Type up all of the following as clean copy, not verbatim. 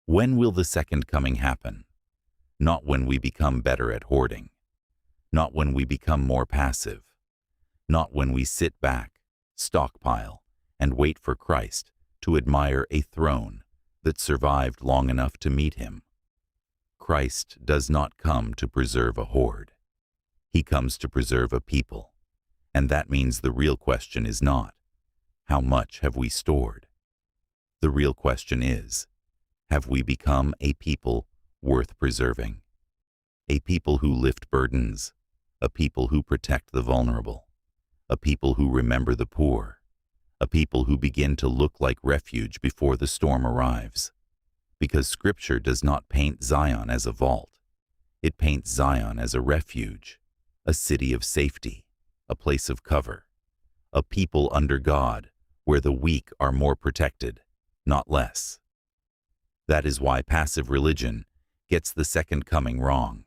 When will the second coming happen? Not when we become better at hoarding. Not when we become more passive. Not when we sit back, stockpile, and wait for Christ to admire a throne that survived long enough to meet him. Christ does not come to preserve a hoard. He comes to preserve a people. And that means the real question is not, how much have we stored? The real question is, have we become a people worth preserving? A people who lift burdens, a people who protect the vulnerable, a people who remember the poor, a people who begin to look like refuge before the storm arrives. Because Scripture does not paint Zion as a vault. It paints Zion as a refuge, a city of safety, a place of cover, a people under God where the weak are more protected, not less. That is why passive religion gets the second coming wrong.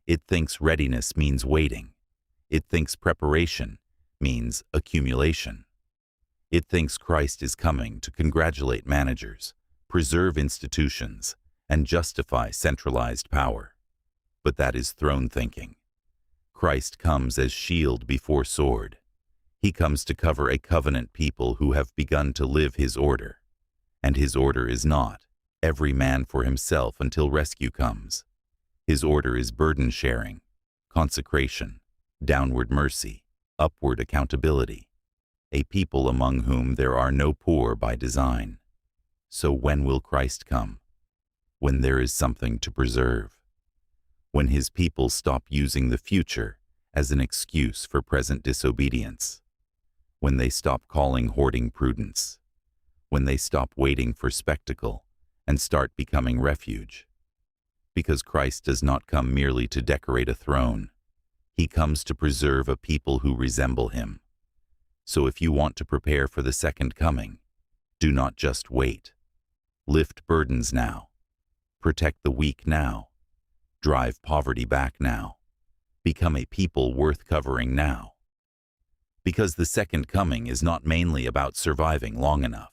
It thinks readiness means waiting. It thinks preparation means accumulation. It thinks Christ is coming to congratulate managers, preserve institutions, and justify centralized power. But that is throne thinking. Christ comes as shield before sword. He comes to cover a covenant people who have begun to live his order. And his order is not every man for himself until rescue comes. His order is burden sharing, consecration, downward mercy, upward accountability, a people among whom there are no poor by design. So when will Christ come? When there is something to preserve. When his people stop using the future as an excuse for present disobedience. When they stop calling hoarding prudence. When they stop waiting for spectacle and start becoming refuge. Because Christ does not come merely to decorate a throne. He comes to preserve a people who resemble him. So if you want to prepare for the second coming, do not just wait. Lift burdens now. Protect the weak now. Drive poverty back now. Become a people worth covering now. Because the second coming is not mainly about surviving long enough.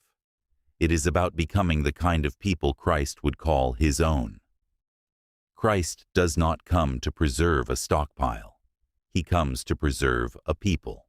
It is about becoming the kind of people Christ would call his own. Christ does not come to preserve a stockpile. He comes to preserve a people.